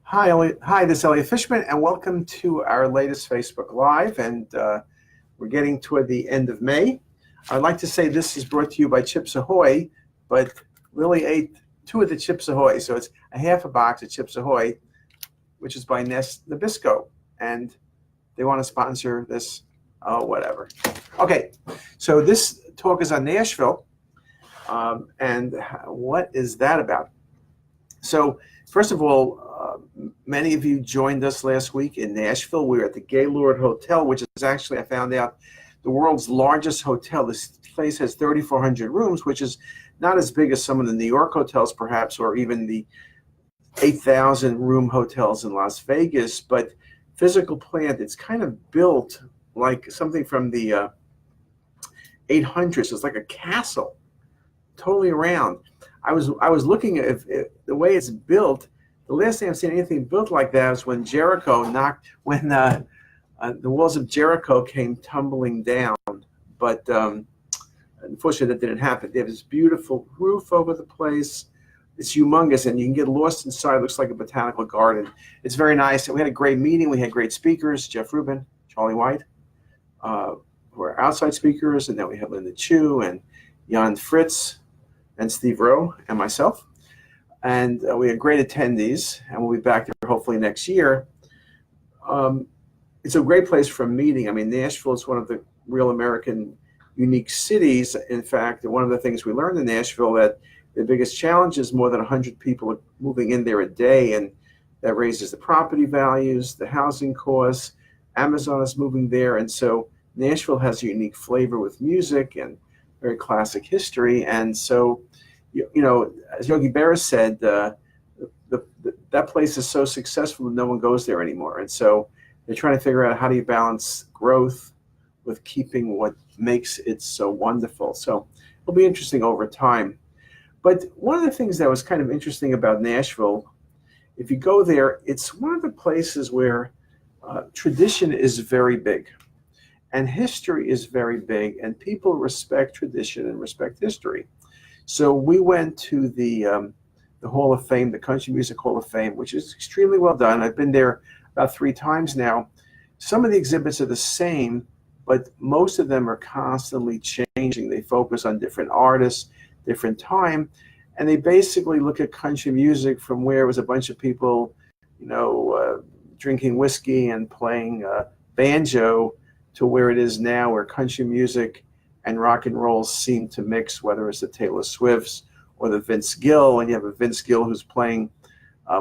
Hi, this is Elliot Fishman, and welcome to our latest Facebook Live. And we're getting toward the end of May. I'd like to say this is brought to you by Chips Ahoy, but Lily ate two of the Chips Ahoy, so it's a half a box of Chips Ahoy, which is by Nabisco, and they want to sponsor this. Oh, whatever. Okay, so this talk is on Nashville, and what is that about? So, first of all, many of you joined us last week in Nashville. We were at the Gaylord Hotel, which is actually, I found out, the world's largest hotel. This place has 3,400 rooms, which is not as big as some of the New York hotels, perhaps, or even the 8,000 room hotels in Las Vegas. But physical plant, it's kind of built like something from the 800s. It's like a castle, totally around. I was looking at the way it's built. The last time I've seen anything built like that was when the walls of Jericho came tumbling down. But unfortunately, that didn't happen. They have this beautiful roof over the place. It's humongous, and you can get lost inside. It looks like a botanical garden. It's very nice. And we had a great meeting. We had great speakers, Jeff Rubin, Charlie White, who are outside speakers. And then we had Linda Chu and Jan Fritz and Steve Rowe and myself. And we had great attendees, and we'll be back there hopefully next year. It's a great place for a meeting. I mean, Nashville is one of the real American unique cities. In fact, one of the things we learned in Nashville, that the biggest challenge is more than 100 people are moving in there a day, and that raises the property values, the housing costs. Amazon is moving there, and so Nashville has a unique flavor with music and very classic history. And so, you know, as Yogi Berra said, that place is so successful that no one goes there anymore. And so they're trying to figure out, how do you balance growth with keeping what makes it so wonderful. So it'll be interesting over time. But one of the things that was kind of interesting about Nashville, if you go there, it's one of the places where tradition is very big. And history is very big, and people respect tradition and respect history. So we went to the Hall of Fame, the Country Music Hall of Fame, which is extremely well done. I've been there about 3 times now. Some of the exhibits are the same, but most of them are constantly changing. They focus on different artists, different time, and they basically look at country music from where it was a bunch of people, drinking whiskey and playing banjo, to where it is now, where country music and rock and roll seem to mix, whether it's the Taylor Swifts or the Vince Gill. And you have a Vince Gill who's playing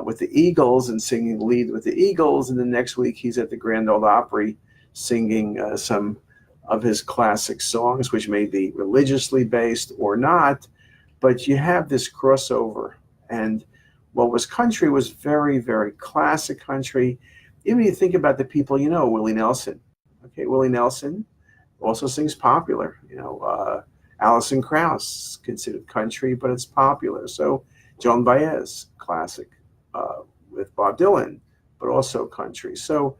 with the Eagles and singing lead with the Eagles, and the next week he's at the Grand Ole Opry singing some of his classic songs, which may be religiously based or not, but you have this crossover. And what was country was very, very classic country. Even when you think about the people, Willie Nelson. Okay, Willie Nelson also sings popular. Alison Krauss, considered country, but it's popular. So Joan Baez, classic, with Bob Dylan, but also country. So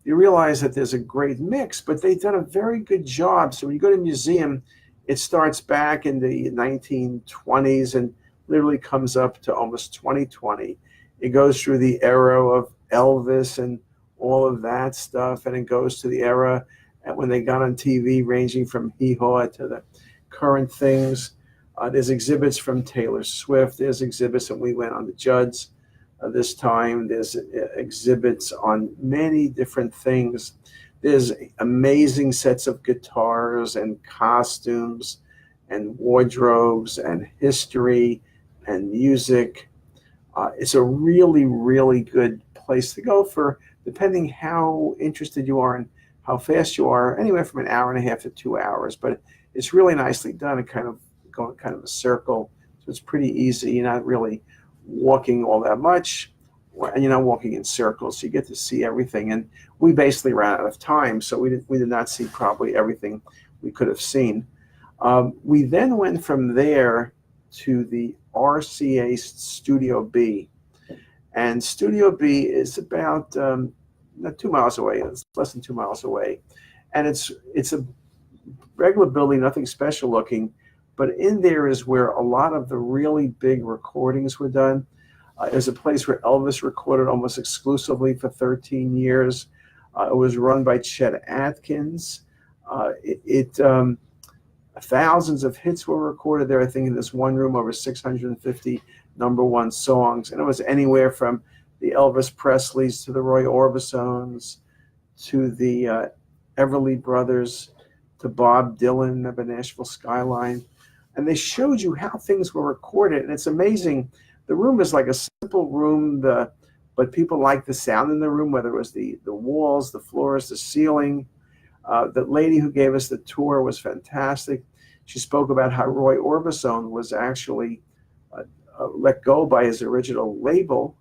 you realize that there's a great mix, but they've done a very good job. So when you go to a museum, it starts back in the 1920s and literally comes up to almost 2020. It goes through the era of Elvis and all of that stuff, and it goes to the era when they got on TV, ranging from hee-haw to the current things. There's exhibits from Taylor Swift. There's exhibits, and we went on the Judds this time. There's exhibits on many different things. There's amazing sets of guitars and costumes and wardrobes and history and music. It's a really, really good place to go for, depending how interested you are and how fast you are, anywhere from an hour and a half to 2 hours. But it's really nicely done and kind of going kind of a circle. So it's pretty easy. You're not really walking all that much, and you're not walking in circles. So you get to see everything. And we basically ran out of time, so we did not see probably everything we could have seen. We then went from there to the RCA Studio B. And Studio B is about not 2 miles away. It's less than 2 miles away. And it's a regular building, nothing special looking. But in there is where a lot of the really big recordings were done. It was a place where Elvis recorded almost exclusively for 13 years. It was run by Chet Atkins. Thousands of hits were recorded there. I think in this one room, over 650 number one songs. And it was anywhere from the Elvis Presleys to the Roy Orbisones to the Everly Brothers to Bob Dylan of the Nashville Skyline. And they showed you how things were recorded. And it's amazing. The room is like a simple room, but people liked the sound in the room, whether it was the walls, the floors, the ceiling. The lady who gave us the tour was fantastic. She spoke about how Roy Orbison was actually let go by his original label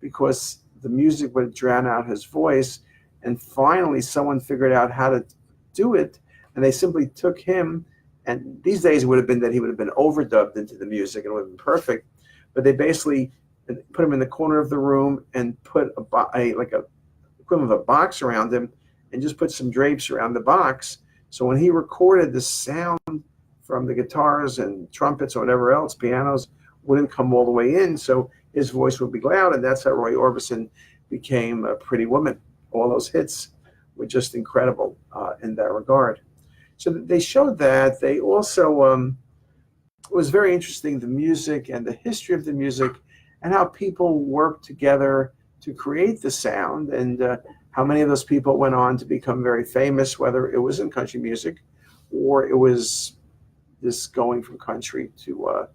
because the music would drown out his voice. And finally, someone figured out how to do it, and they simply took him. And these days, it would have been that he would have been overdubbed into the music, and it would have been perfect. But they basically put him in the corner of the room and put a equivalent of a box around him, and just put some drapes around the box. So when he recorded, the sound from the guitars and trumpets or whatever else, pianos, wouldn't come all the way in. So his voice would be loud, and that's how Roy Orbison became a Pretty Woman. All those hits were just incredible in that regard. So they showed that. They also, it was very interesting, the music and the history of the music and how people worked together to create the sound, and how many of those people went on to become very famous, whether it was in country music or it was this going from country to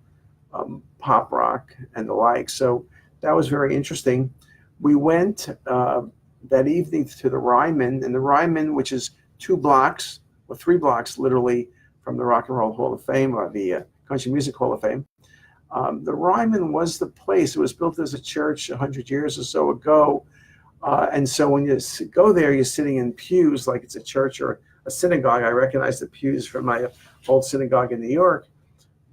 pop rock and the like. So that was very interesting. We went that evening to the Ryman, and the Ryman, which is 2 blocks or 3 blocks literally from the Rock and Roll Hall of Fame or the Country Music Hall of Fame. The Ryman was the place. It was built as a church 100 years or so ago. And so when you go there, you're sitting in pews like it's a church or a synagogue. I recognize the pews from my old synagogue in New York.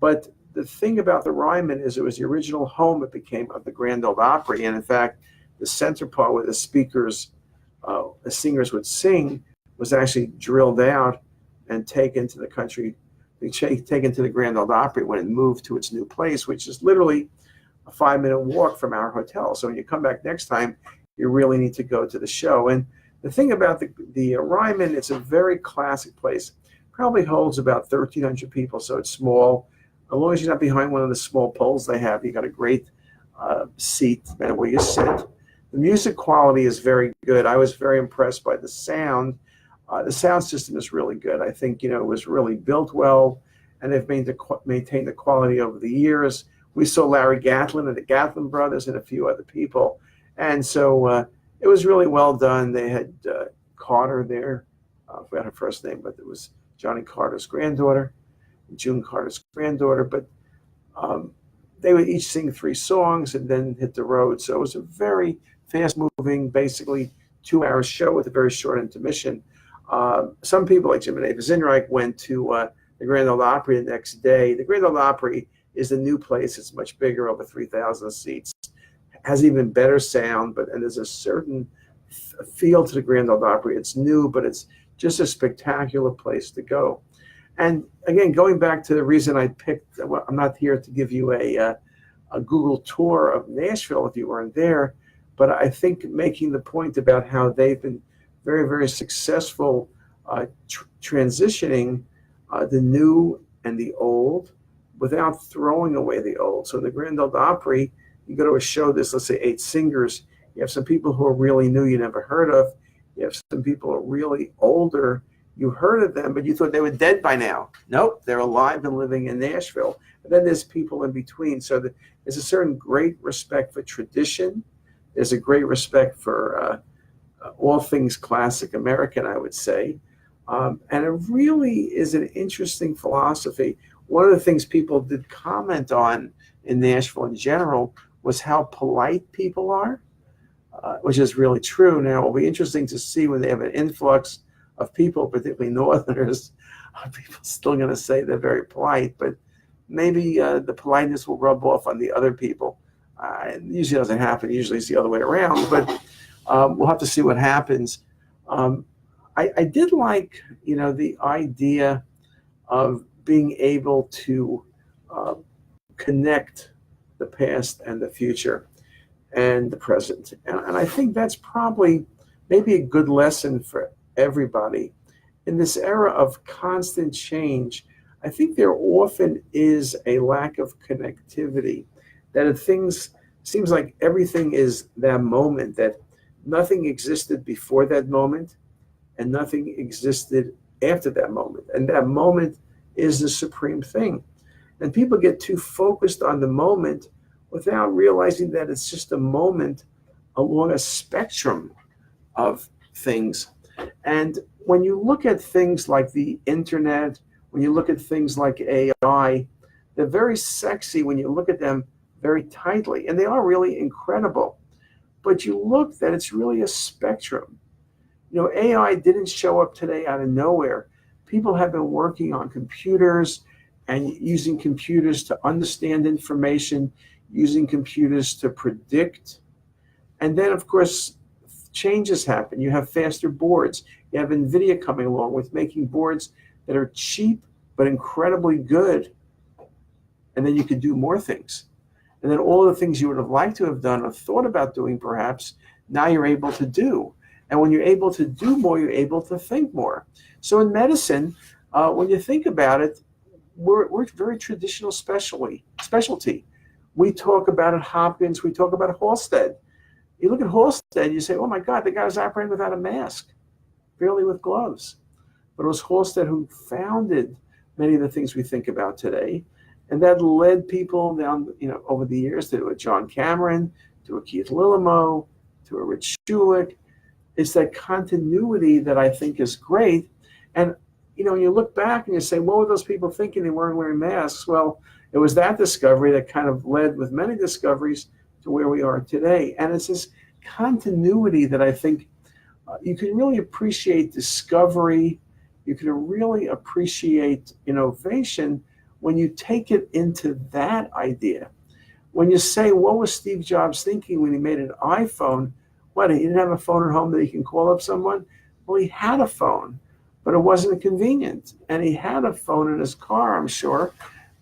But the thing about the Ryman is it was the original home it became of the Grand Ole Opry. And in fact, the center part where the speakers, the singers would sing was actually drilled out and taken to the country, taken to the Grand Ole Opry when it moved to its new place, which is literally a 5-minute walk from our hotel. So when you come back next time, you really need to go to the show. And the thing about the Ryman, it's a very classic place. Probably holds about 1,300 people, so it's small. As long as you're not behind one of the small poles they have, you got a great seat no matter where you sit. The music quality is very good. I was very impressed by the sound. The sound system is really good. I think, it was really built well, and they've maintained the quality over the years. We saw Larry Gatlin and the Gatlin brothers and a few other people. And so it was really well done. They had Carter there. I forgot her first name, but it was Johnny Carter's granddaughter, June Carter's granddaughter. But they would each sing 3 songs and then hit the road. So it was a very fast-moving, basically 2-hour show with a very short intermission. Some people, like Jim and Ava Zinreich, went to the Grand Ole Opry the next day. The Grand Ole Opry is a new place. It's much bigger, over 3,000 seats. Has even better sound, and there's a certain feel to the Grand Ole Opry. It's new, but it's just a spectacular place to go. And again, going back to the reason I picked, I'm not here to give you a Google tour of Nashville if you weren't there, but I think making the point about how they've been very, very successful transitioning the new and the old without throwing away the old. So the Grand Ole Opry, you go to a show, there's, let's say, 8 singers. You have some people who are really new you never heard of. You have some people who are really older. You heard of them, but you thought they were dead by now. Nope, they're alive and living in Nashville. And then there's people in between. So there's a certain great respect for tradition. There's a great respect for all things classic American, I would say. And it really is an interesting philosophy. One of the things people did comment on in Nashville in general was how polite people are, which is really true. Now, it'll be interesting to see when they have an influx of people, particularly Northerners, are people still going to say they're very polite, but maybe the politeness will rub off on the other people. It usually doesn't happen. Usually it's the other way around, but we'll have to see what happens. I did like, the idea of being able to connect the past and the future. and the present. And I think that's probably maybe a good lesson for everybody. In this era of constant change, I think there often is a lack of connectivity, that things seems like everything is that moment, that nothing existed before that moment and nothing existed after that moment. And that moment is the supreme thing. And people get too focused on the moment without realizing that it's just a moment along a spectrum of things. And when you look at things like the internet, when you look at things like AI, they're very sexy when you look at them very tightly, and they are really incredible. But you look that it's really a spectrum. You know, AI didn't show up today out of nowhere. People have been working on computers and using computers to understand information, using computers to predict. And then, of course, changes happen. You have faster boards. You have NVIDIA coming along with making boards that are cheap but incredibly good. And then you can do more things. And then all the things you would have liked to have done or thought about doing perhaps, now you're able to do. And when you're able to do more, you're able to think more. So in medicine, when you think about it, we're very traditional specialty. We talk about at Hopkins, we talk about Halsted. You look at Halsted, you say, oh my God, the guy was operating without a mask, barely with gloves. But it was Halsted who founded many of the things we think about today. And that led people down, over the years to a John Cameron, to a Keith Lillimo, to a Rich Schulich. It's that continuity that I think is great. And, you look back and you say, what were those people thinking? They weren't wearing masks. Well, it was that discovery that kind of led with many discoveries to where we are today. And it's this continuity that I think you can really appreciate discovery. You can really appreciate innovation when you take it into that idea. When you say, what was Steve Jobs thinking when he made an iPhone? What, he didn't have a phone at home that he can call up someone? Well, he had a phone, but it wasn't convenient. And he had a phone in his car, I'm sure,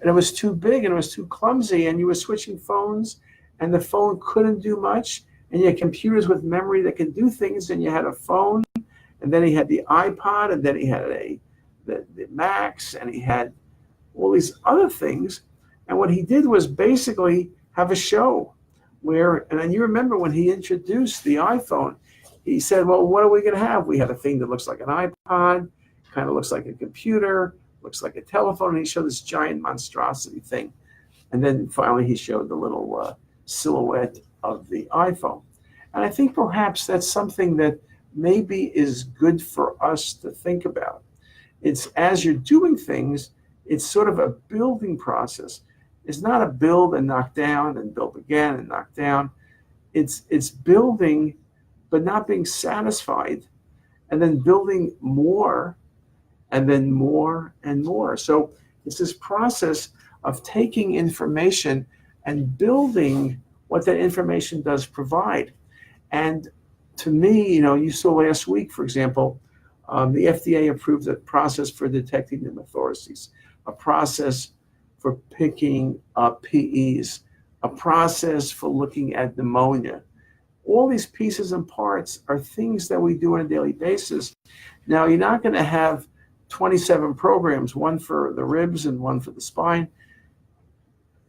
and it was too big and it was too clumsy, and you were switching phones, and the phone couldn't do much, and you had computers with memory that could do things, and you had a phone, and then he had the iPod, and then he had the Macs, and he had all these other things. And what he did was basically have a show where, and then you remember when he introduced the iPhone, he said, well, what are we going to have? We have a thing that looks like an iPod, kind of looks like a computer, looks like a telephone, and he showed this giant monstrosity thing. And then finally he showed the little silhouette of the iPhone. And I think perhaps that's something that maybe is good for us to think about. It's as you're doing things, it's sort of a building process. It's not a build and knock down and build again and knock down. It's building, but not being satisfied, and then building more, and then more and more. So it's this process of taking information and building what that information does provide. And to me, you saw last week, for example, the FDA approved a process for detecting pneumothoraces, a process for picking up PEs, a process for looking at pneumonia. All these pieces and parts are things that we do on a daily basis. Now, you're not going to have 27 programs, one for the ribs and one for the spine.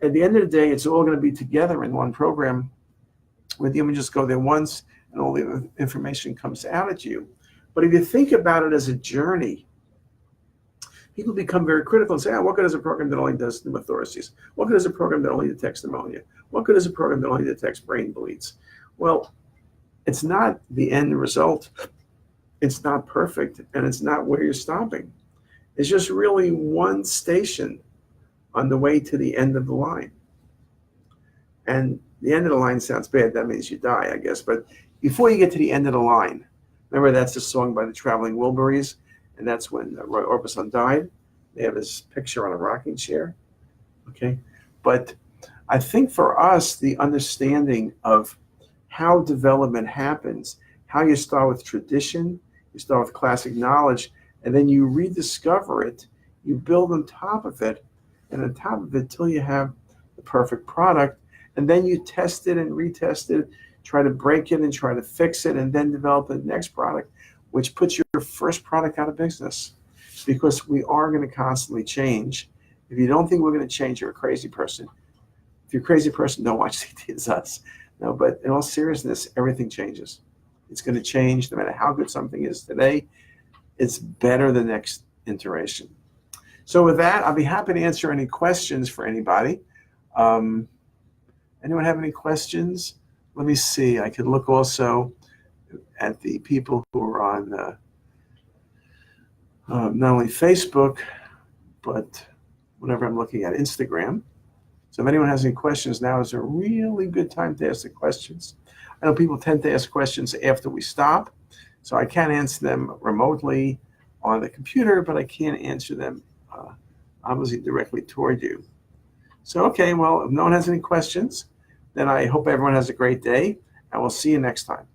At the end of the day, it's all going to be together in one program where you can just go there once and all the information comes out at you. But if you think about it as a journey, people become very critical and say, what good is a program that only does pneumothoraces? What good is a program that only detects pneumonia? What good is a program that only detects brain bleeds? Well, it's not the end result. It's not perfect, and it's not where you're stopping. It's just really one station on the way to the end of the line. And the end of the line sounds bad. That means you die, I guess. But before you get to the end of the line, remember that's a song by the Traveling Wilburys, and that's when Roy Orbison died. They have his picture on a rocking chair. Okay, but I think for us, the understanding of how development happens, how you start with tradition, you start with classic knowledge, and then you rediscover it, you build on top of it, and on top of it till you have the perfect product. And then you test it and retest it, try to break it and try to fix it, and then develop the next product, which puts your first product out of business. Because we are going to constantly change. If you don't think we're going to change, you're a crazy person. If you're a crazy person, don't watch CTisus. No, but in all seriousness, everything changes. It's going to change no matter how good something is today. It's better the next iteration. So with that, I'll be happy to answer any questions for anybody. Anyone have any questions? Let me see. I could look also at the people who are on not only Facebook, but whenever I'm looking at Instagram. So if anyone has any questions, now is a really good time to ask the questions. I know people tend to ask questions after we stop, so I can't answer them remotely on the computer, but I can answer them obviously directly toward you. So, okay, well, if no one has any questions, then I hope everyone has a great day, and we'll see you next time.